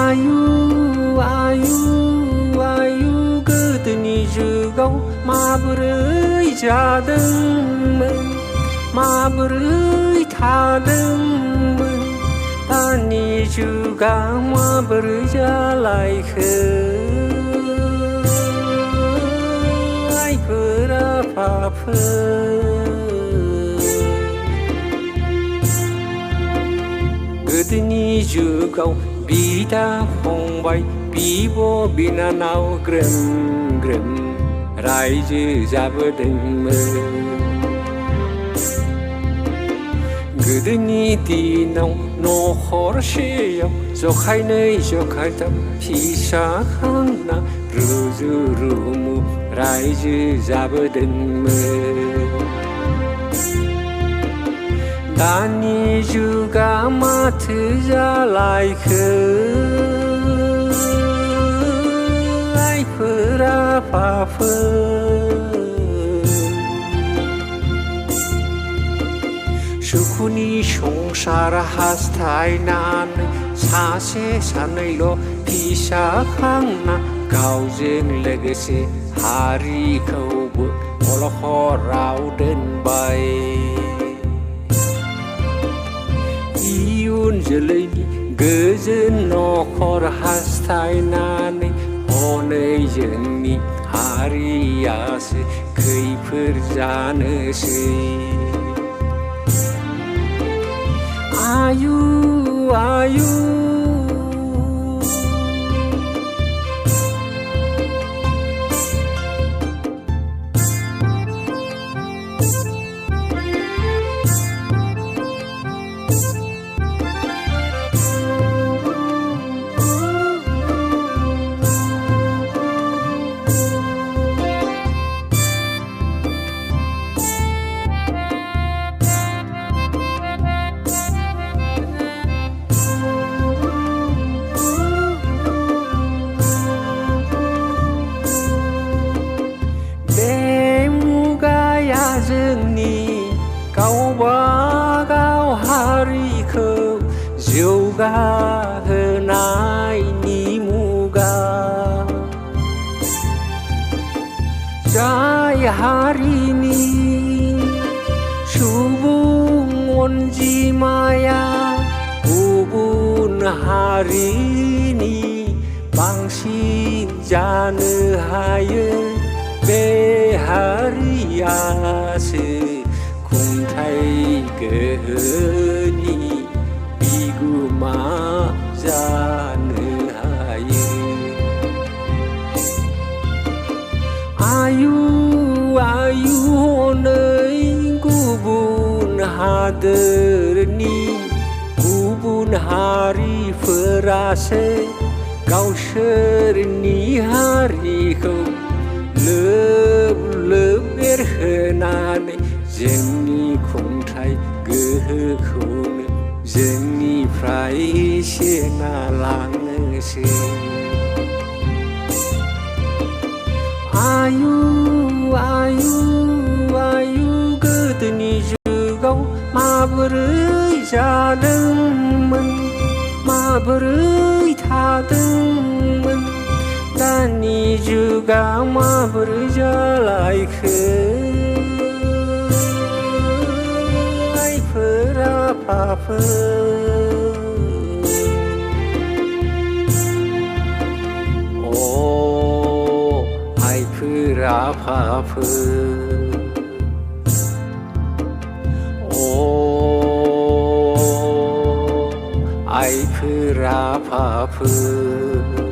आयु आयु आयु गोदोनि जुगाव माबोरै जादोंमोन माबोरै थादोंमोन दानि जुगा माबोरै जालायखो आइफोर आफाफोर गोदोनि जुगाव बिदा फंबाय बिब' बिनानाव ग्रोम ग्रोम रायजो जाबोदोंमोन गोदोनि दिनाव नखरसेयाव जखायनै जखायथाम फिसा खांना रुजु रुमु रायजो जाबोदोंमोन दानि जुगा माथो जालायखो आइफोर आफाफोर सुखुनि संसार हास्थायनानै सासे सानैल' फिसा खांना गावजों लोगोसे हारिखौबो अलखदाव दोनबाय इयुन जोलैनि गोजोन नखर हास्थायनानै हनै जोंनि हारियासो खैफोद जानोसै आयु आयु जोंनि गावबागाव हारिखौ जौगाहोनायनि मुगा जाय हारिनि सुबुं अनजिमाया गुबुन हारिनि बांसिन जानो हायो बे हारियासो खुंथाय गोहोनि बिगुमा जानो हायो आयु आयु हनै गुबुन हादोरनि गुबुन हारिफोरासो गावसोरनि हारिखौ लोब लोब एरहोनानै जोंनि खुंथाय गोहोखौनो जोंनिफ्राय सेना लांनोसै आयु आयु आयु गोदोनि जुगाव माबोरै जादोंमोन माबोरै थादोंमोन दानि जुगा माबोरै जालायखो आइफोर आफाफोर आइफोर आफाफोर आइफोर आफाफोर